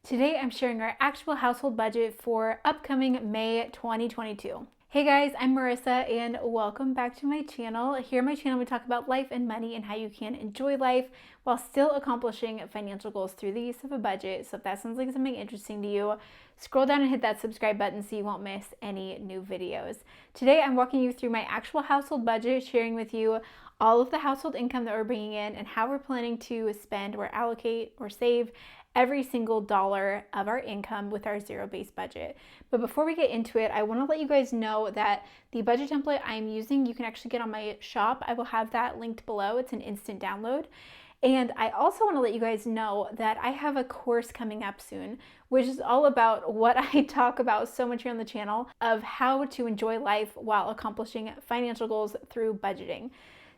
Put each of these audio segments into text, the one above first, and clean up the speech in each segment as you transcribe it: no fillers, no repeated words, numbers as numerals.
Today I'm sharing our actual household budget for upcoming May 2022. Hey guys, I'm Marissa and welcome back to my channel. Here on my channel we talk about life and money and how you can enjoy life while still accomplishing financial goals through the use of a budget. So if that sounds like something interesting to you, scroll down and hit that subscribe button so you won't miss any new videos. Today I'm walking you through my actual household budget, sharing with you all of the household income that we're bringing in and how we're planning to spend or allocate or save every single dollar of our income with our zero-based budget. But before we get into it, I want to let you guys know that the budget template I'm using, you can actually get on my shop. I will have that linked below. It's an instant download. And I also want to let you guys know that I have a course coming up soon, which is all about what I talk about so much here on the channel of how to enjoy life while accomplishing financial goals through budgeting.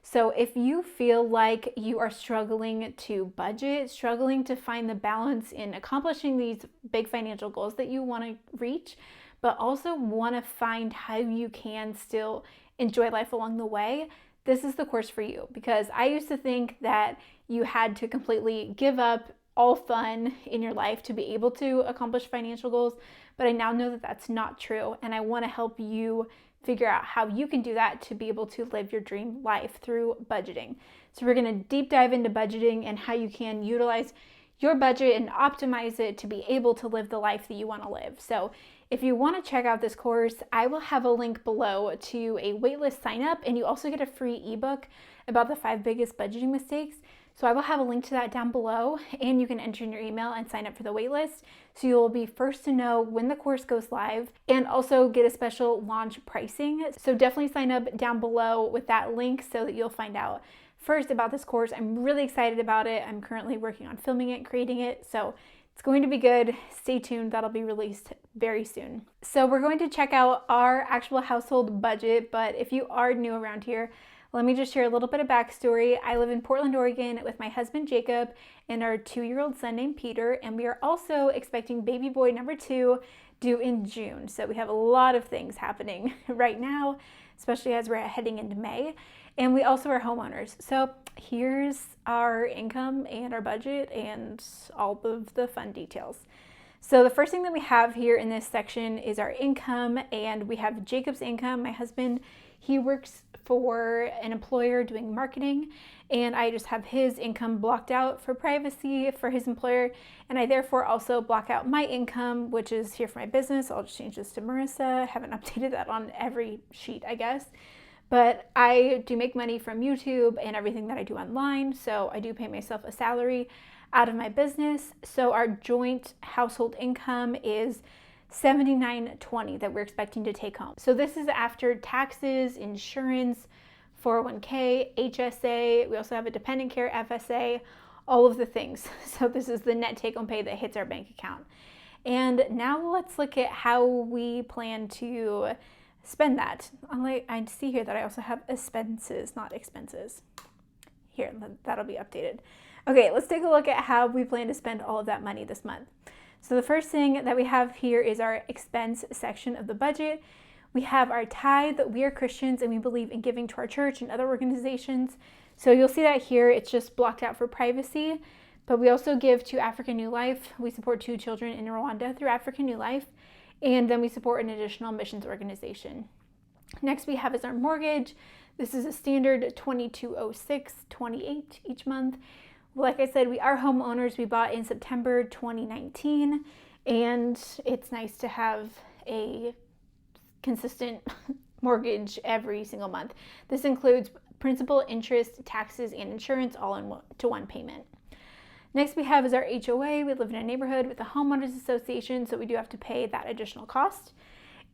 So if you feel like you are struggling to budget, struggling to find the balance in accomplishing these big financial goals that you want to reach, but also want to find how you can still enjoy life along the way, this is the course for you. Because I used to think that you had to completely give up all fun in your life to be able to accomplish financial goals, but I now know that that's not true, and I want to help you figure out how you can do that to be able to live your dream life through budgeting. So we're going to deep dive into budgeting and how you can utilize your budget and optimize it to be able to live the life that you want to live. So if you want to check out this course, I will have a link below to a waitlist sign up, and you also get a free ebook about the 5 biggest budgeting mistakes. So I will have a link to that down below, and you can enter in your email and sign up for the waitlist. So you'll be first to know when the course goes live and also get a special launch pricing. So definitely sign up down below with that link so that you'll find out first about this course. I'm really excited about it. I'm currently working on filming it, creating it. So it's going to be good. Stay tuned. That'll be released very soon. So we're going to check out our actual household budget. But if you are new around here, let me just share a little bit of backstory. I live in Portland, Oregon with my husband, Jacob, and our 2-year-old son named Peter. And we are also expecting baby boy number 2 due in June. So we have a lot of things happening right now, especially as we're heading into May. And we also are homeowners. So here's our income and our budget and all of the fun details. So the first thing that we have here in this section is our income, and we have Jacob's income. My husband, he works for an employer doing marketing, and I just have his income blocked out for privacy for his employer, and I therefore also block out my income, which is here for my business. I'll just change this to Marissa. I haven't updated that on every sheet, I guess. But I do make money from YouTube and everything that I do online, so I do pay myself a salary out of my business. So our joint household income is $79.20 that we're expecting to take home. So this is after taxes, insurance, 401k, HSA. We also have a dependent care FSA, all of the things. So this is the net take-home pay that hits our bank account. And now let's look at how we plan to spend that. I see here that I also have expenses, not expenses. Here, that'll be updated. Okay, let's take a look at how we plan to spend all of that money this month. So the first thing that we have here is our expense section of the budget. We have our tithe. We are Christians and we believe in giving to our church and other organizations. So you'll see that here, it's just blocked out for privacy. But we also give to African New Life. We support 2 children in Rwanda through African New Life. And then we support an additional missions organization. Next we have is our mortgage. This is a standard $2206.28 each month. Like I said, we are homeowners. We bought in September 2019, and it's nice to have a consistent mortgage every single month. This includes principal, interest, taxes, and insurance all in one payment. Next we have is our HOA. We live in a neighborhood with a homeowners association, so we do have to pay that additional cost.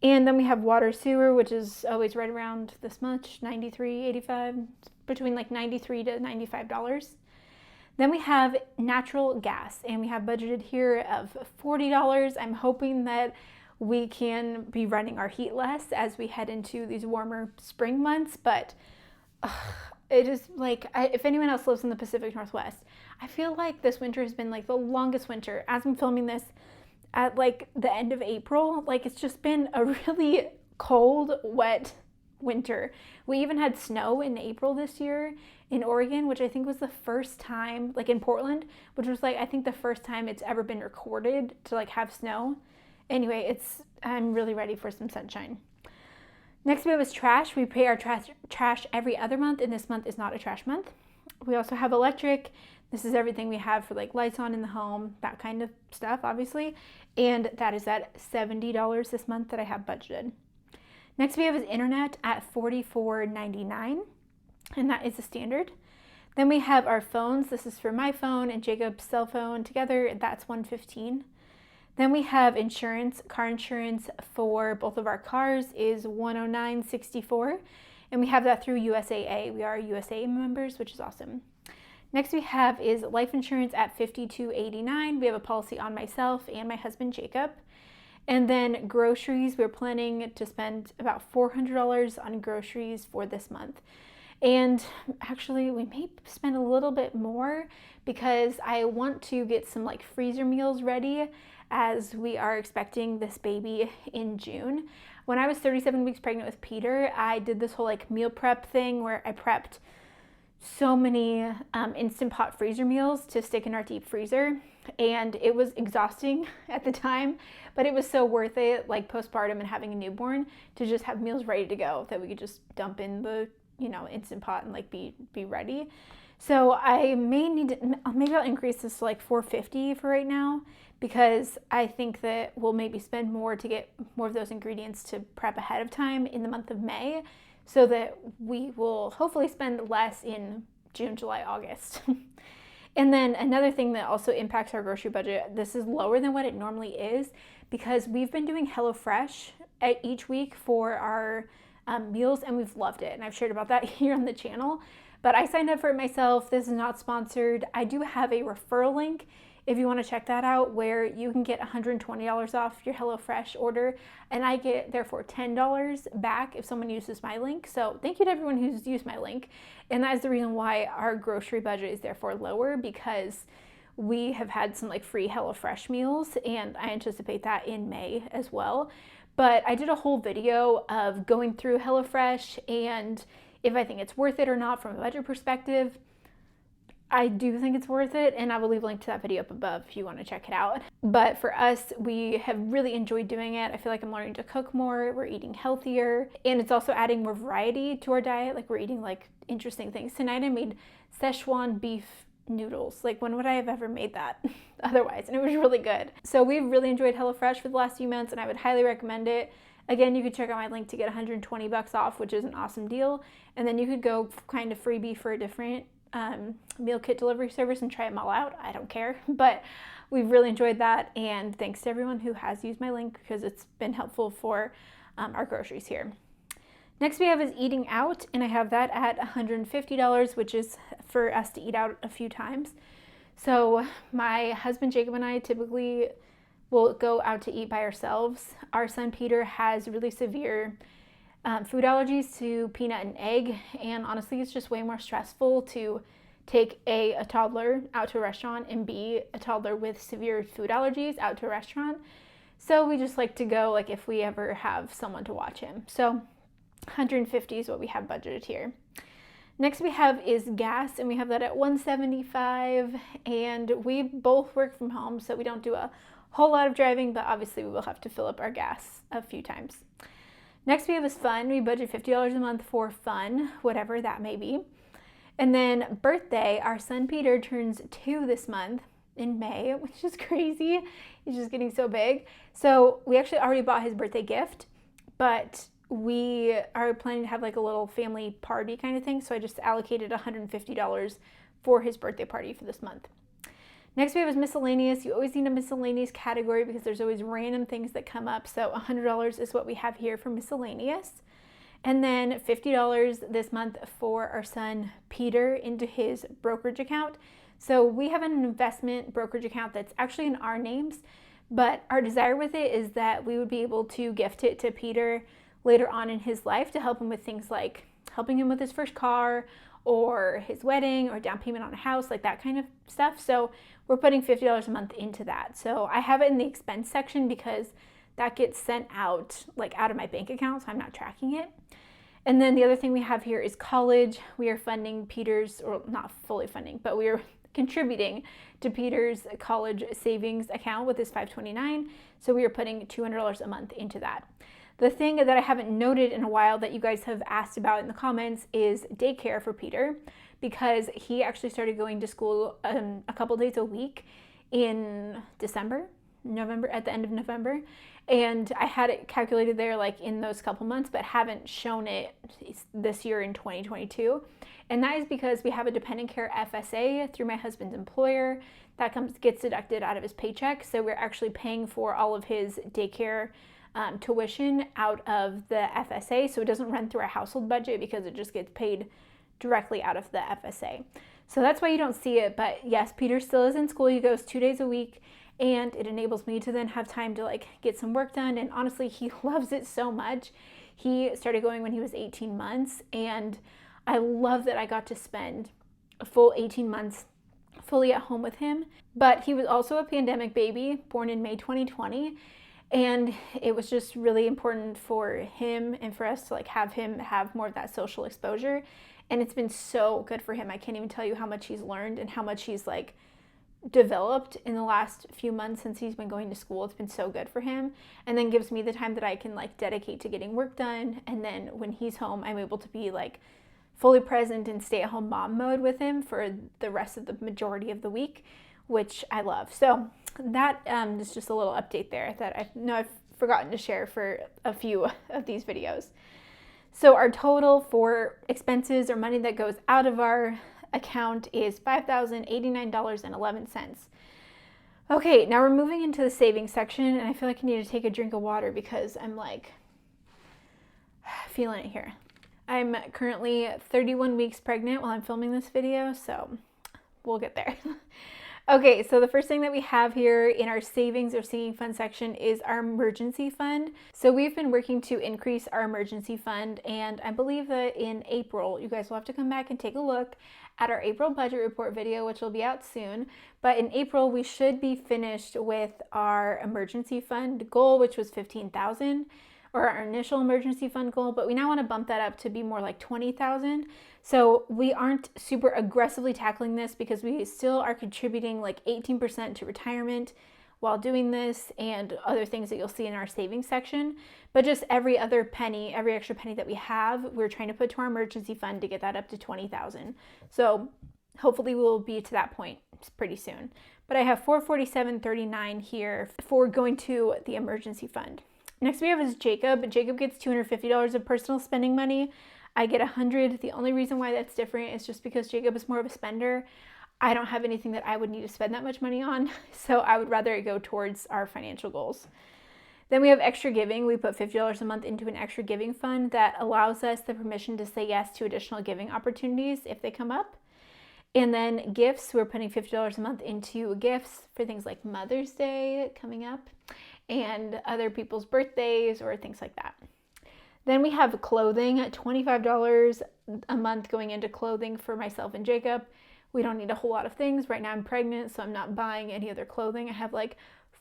And then we have water, sewer, which is always right around this much, $93.85, between like $93 to $95. Then we have natural gas, and we have budgeted here of $40. I'm hoping that we can be running our heat less as we head into these warmer spring months, but it is like, if anyone else lives in the Pacific Northwest, I feel like this winter has been like the longest winter. As I'm filming this at like the end of April, like it's just been a really cold, wet winter. We even had snow in April this year in Oregon, which I think was the first time, like in Portland, which was like, I think the first time it's ever been recorded to like have snow. Anyway, I'm really ready for some sunshine. Next we have is trash. We pay our trash every other month, and this month is not a trash month. We also have electric. This is everything we have for like lights on in the home, that kind of stuff, obviously. And that is at $70 this month that I have budgeted. Next we have is internet at $44.99, and that is the standard. Then we have our phones. This is for my phone and Jacob's cell phone together. That's $115. Then we have insurance. Car insurance for both of our cars is $109.64, and we have that through USAA. We are USAA members, which is awesome. Next we have is life insurance at $52.89. We have a policy on myself and my husband Jacob. And then groceries, we're planning to spend about $400 on groceries for this month. And actually we may spend a little bit more because I want to get some like freezer meals ready as we are expecting this baby in June. When I was 37 weeks pregnant with Peter, I did this whole like meal prep thing where I prepped so many Instant Pot freezer meals to stick in our deep freezer, and it was exhausting at the time, but it was so worth it, like postpartum and having a newborn, to just have meals ready to go that we could just dump in the Instant Pot and like be ready. So I maybe I'll increase this to like $450 for right now, because I think that we'll maybe spend more to get more of those ingredients to prep ahead of time in the month of May, so that we will hopefully spend less in June, July, August. And then another thing that also impacts our grocery budget, this is lower than what it normally is, because we've been doing HelloFresh each week for our meals, and we've loved it. And I've shared about that here on the channel, but I signed up for it myself. This is not sponsored. I do have a referral link if you want to check that out, where you can get $120 off your HelloFresh order, and I get therefore $10 back if someone uses my link. So thank you to everyone who's used my link. And that is the reason why our grocery budget is therefore lower, because we have had some like free HelloFresh meals, and I anticipate that in May as well. But I did a whole video of going through HelloFresh and if I think it's worth it or not from a budget perspective. I do think it's worth it, and I will leave a link to that video up above if you want to check it out. But for us, we have really enjoyed doing it. I feel like I'm learning to cook more, we're eating healthier, and it's also adding more variety to our diet. Like, we're eating like interesting things. Tonight I made Szechuan beef noodles. Like, when would I have ever made that otherwise? And it was really good. So we've really enjoyed HelloFresh for the last few months, and I would highly recommend it. Again, you could check out my link to get $120 off, which is an awesome deal. And then you could go kind of freebie for a different meal kit delivery service and try them all out. I don't care, but we've really enjoyed that, and thanks to everyone who has used my link, because it's been helpful for our groceries here. Next we have is eating out, and I have that at $150, which is for us to eat out a few times. So my husband Jacob and I typically will go out to eat by ourselves. Our son Peter has really severe food allergies to peanut and egg, and honestly it's just way more stressful to take a toddler out to a restaurant and be a toddler with severe food allergies out to a restaurant. So we just like to go like if we ever have someone to watch him. So $150 is what we have budgeted here. Next we have is gas, and we have that at $175, and we both work from home, so we don't do a whole lot of driving, but obviously we will have to fill up our gas a few times. Next we have is fun. We budget $50 a month for fun, whatever that may be. And then birthday, our son Peter turns 2 this month in May, which is crazy. He's just getting so big. So we actually already bought his birthday gift, but we are planning to have like a little family party kind of thing. So I just allocated $150 for his birthday party for this month. Next we have is miscellaneous. You always need a miscellaneous category because there's always random things that come up. So $100 is what we have here for miscellaneous. And then $50 this month for our son Peter into his brokerage account. So we have an investment brokerage account that's actually in our names, but our desire with it is that we would be able to gift it to Peter later on in his life to help him with things like helping him with his first car or his wedding or down payment on a house, like that kind of stuff. So we're putting $50 a month into that. So I have it in the expense section because that gets sent out like out of my bank account, so I'm not tracking it. And then the other thing we have here is college. We are funding Peter's, or not fully funding, but we are contributing to Peter's college savings account with his 529. So we are putting $200 a month into that. The thing that I haven't noted in a while that you guys have asked about in the comments is daycare for Peter, because he actually started going to school a couple days a week in November, at the end of November. And I had it calculated there like in those couple months, but haven't shown it this year in 2022. And that is because we have a dependent care FSA through my husband's employer that gets deducted out of his paycheck. So we're actually paying for all of his daycare tuition out of the FSA. So it doesn't run through our household budget because it just gets paid directly out of the FSA. So that's why you don't see it. But yes, Peter still is in school. He goes 2 days a week. And it enables me to then have time to like get some work done. And honestly, he loves it so much. He started going when he was 18 months. And I love that I got to spend a full 18 months fully at home with him. But he was also a pandemic baby, born in May 2020. And it was just really important for him and for us to like have him have more of that social exposure. And it's been so good for him. I can't even tell you how much he's learned and how much he's like developed in the last few months since he's been going to school. It's been so good for him, and then gives me the time that I can like dedicate to getting work done. And then when he's home, I'm able to be like fully present and stay-at-home mom mode with him for the rest of the majority of the week, which I love. So that is just a little update there that I know I've forgotten to share for a few of these videos. So our total for expenses or money that goes out of our account is $5,089.11. Okay, now we're moving into the savings section, and I feel like I need to take a drink of water because I'm like feeling it here. I'm currently 31 weeks pregnant while I'm filming this video, so we'll get there. Okay, so the first thing that we have here in our savings or sinking fund section is our emergency fund. So we've been working to increase our emergency fund, and I believe that in April, you guys will have to come back and take a look at our April budget report video, which will be out soon. But in April, we should be finished with our emergency fund goal, which was $15,000, or our initial emergency fund goal, but we now want to bump that up to be more like $20,000. So we aren't super aggressively tackling this because we still are contributing like 18% to retirement while doing this, and other things that you'll see in our savings section. But just every other penny, every extra penny that we have, we're trying to put to our emergency fund to get that up to $20,000. So hopefully we'll be to that point pretty soon. But I have $447.39 here for going to the emergency fund. Next we have is Jacob. Jacob gets $250 of personal spending money. I get $100. The only reason why that's different is just because Jacob is more of a spender. I don't have anything that I would need to spend that much money on, so I would rather it go towards our financial goals. Then we have extra giving. We put $50 a month into an extra giving fund that allows us the permission to say yes to additional giving opportunities if they come up. And then gifts, we're putting $50 a month into gifts for things like Mother's Day coming up and other people's birthdays or things like that. Then we have clothing at $25 a month going into clothing for myself and Jacob. We don't need a whole lot of things. Right now I'm pregnant, so I'm not buying any other clothing. I have like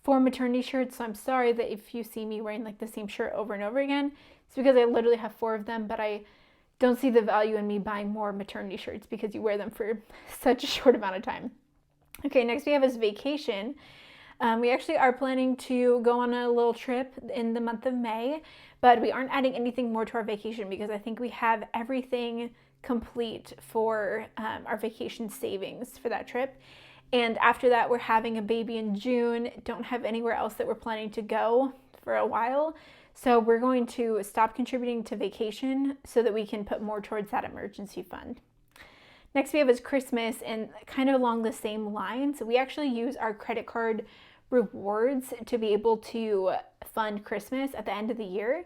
4 maternity shirts, so I'm sorry that if you see me wearing like the same shirt over and over again, it's because I literally have 4 of them, but I don't see the value in me buying more maternity shirts because you wear them for such a short amount of time. Okay, next we have is vacation. We actually are planning to go on a little trip in the month of May, but we aren't adding anything more to our vacation because I think we have everything complete for our vacation savings for that trip. And after that, we're having a baby in June. Don't have anywhere else that we're planning to go for a while. So we're going to stop contributing to vacation so that we can put more towards that emergency fund. Next we have is Christmas, and kind of along the same lines, we actually use our credit card rewards to be able to fund Christmas at the end of the year.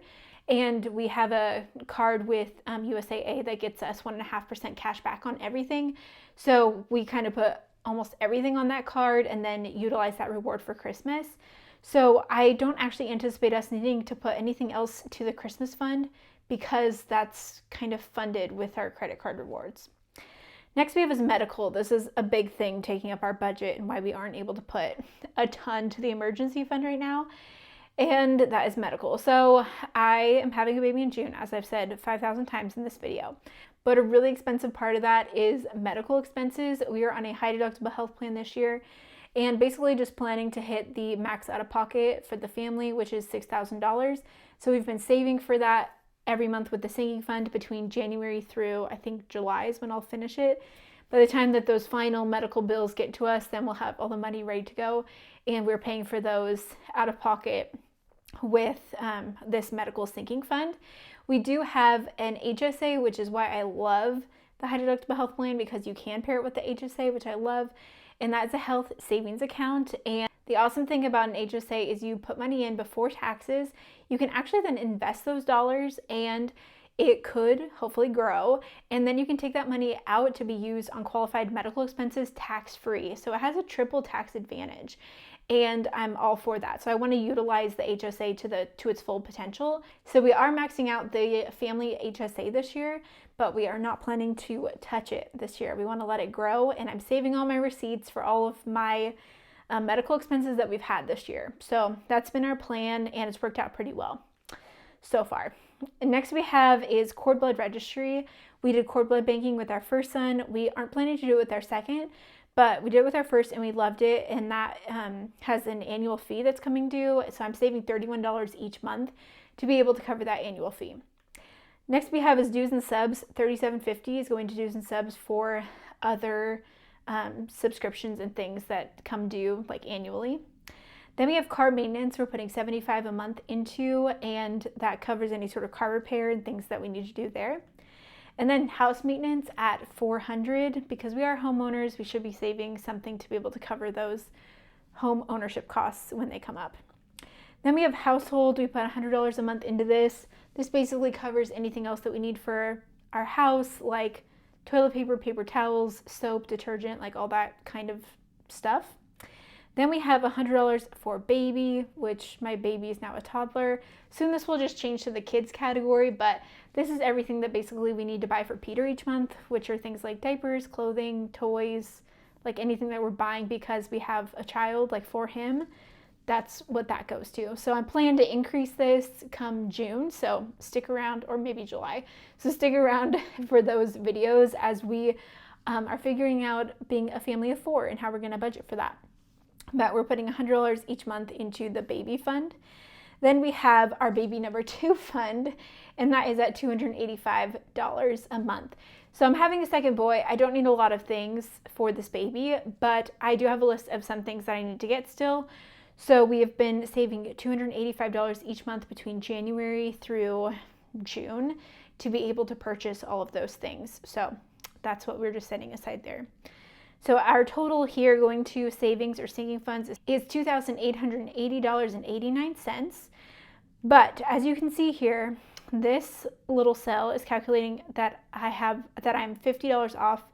And we have a card with USAA that gets us 1.5% cash back on everything. So we kind of put almost everything on that card and then utilize that reward for Christmas. So I don't actually anticipate us needing to put anything else to the Christmas fund because that's kind of funded with our credit card rewards. Next we have is medical. This is a big thing taking up our budget and why we aren't able to put a ton to the emergency fund right now. and that is medical. So I am having a baby in June, as I've said 5,000 times in this video. But a really expensive part of that is medical expenses. We are on a high deductible health plan this year, and basically just planning to hit the max out of pocket for the family, which is $6,000. So we've been saving for that every month with the sinking fund between January through, I think, July is when I'll finish it. By the time that those final medical bills get to us, then we'll have all the money ready to go, and we're paying for those out of pocket with this medical sinking fund. We do have an HSA, which is why I love the high deductible health plan, because you can pair it with the HSA, which I love, and that's a health savings account. And the awesome thing about an HSA is you put money in before taxes. You can actually then invest those dollars, and it could hopefully grow, and then you can take that money out to be used on qualified medical expenses tax-free. So it has a triple tax advantage, and I'm all for that. So I want to utilize the HSA to its full potential. So we are maxing out the family HSA this year, but we are not planning to touch it this year. We want to let it grow, and I'm saving all my receipts for all of my medical expenses that we've had this year. So that's been our plan, and it's worked out pretty well so far. Next we have is cord blood registry. We did cord blood banking with our first son. We aren't planning to do it with our second, but we did it with our first and we loved it, and that has an annual fee that's coming due. So I'm saving $31 each month to be able to cover that annual fee. Next we have is dues and subs. $37.50 is going to dues and subs for other subscriptions and things that come due like annually. Then we have car maintenance. We're putting $75 a month into, and that covers any sort of car repair and things that we need to do there. And then house maintenance at $400. Because we are homeowners, we should be saving something to be able to cover those home ownership costs when they come up. Then we have household. We put $100 a month into this. This basically covers anything else that we need for our house, like toilet paper, paper towels, soap, detergent, like all that kind of stuff. Then we have $100 for baby, which my baby is now a toddler. Soon this will just change to the kids category, but this is everything that basically we need to buy for Peter each month, which are things like diapers, clothing, toys, like anything that we're buying because we have a child, like for him. That's what that goes to. So I'm planning to increase this come June, so stick around, or maybe July. So stick around for those videos as we are figuring out being a family of 4 and how we're gonna budget for that. But we're putting $100 each month into the baby fund. Then we have our baby number 2 fund, and that is at $285 a month. So I'm having a second boy. I don't need a lot of things for this baby, but I do have a list of some things that I need to get still. So we have been saving $285 each month between January through June to be able to purchase all of those things. So that's what we're just setting aside there. So our total here going to savings or sinking funds is $2,880.89. But as you can see here, this little cell is calculating that I'm $50 off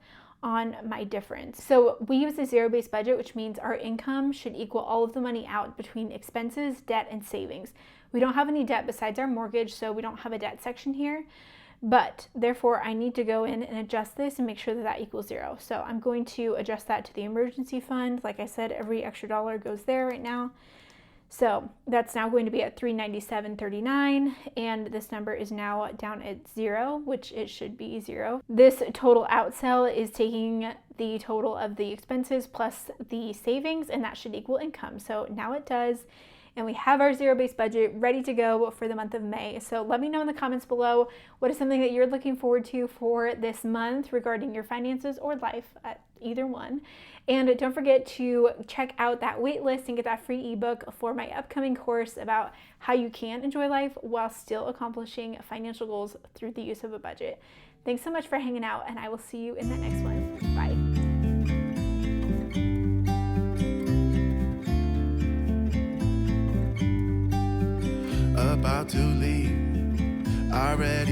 on my difference. So we use a zero-based budget, which means our income should equal all of the money out between expenses, debt, and savings. We don't have any debt besides our mortgage, so we don't have a debt section here. But therefore, I need to go in and adjust this and make sure that that equals 0. So I'm going to adjust that to the emergency fund. Like I said, every extra dollar goes there right now. So that's now going to be at $397.39, and this number is now down at 0, which it should be 0. This total outsell is taking the total of the expenses plus the savings, and that should equal income. So now it does. And we have our zero-based budget ready to go for the month of May. So let me know in the comments below what is something that you're looking forward to for this month regarding your finances or life, either one. And don't forget to check out that wait list and get that free ebook for my upcoming course about how you can enjoy life while still accomplishing financial goals through the use of a budget. Thanks so much for hanging out, and I will see you in the next one. Bye. About to leave already.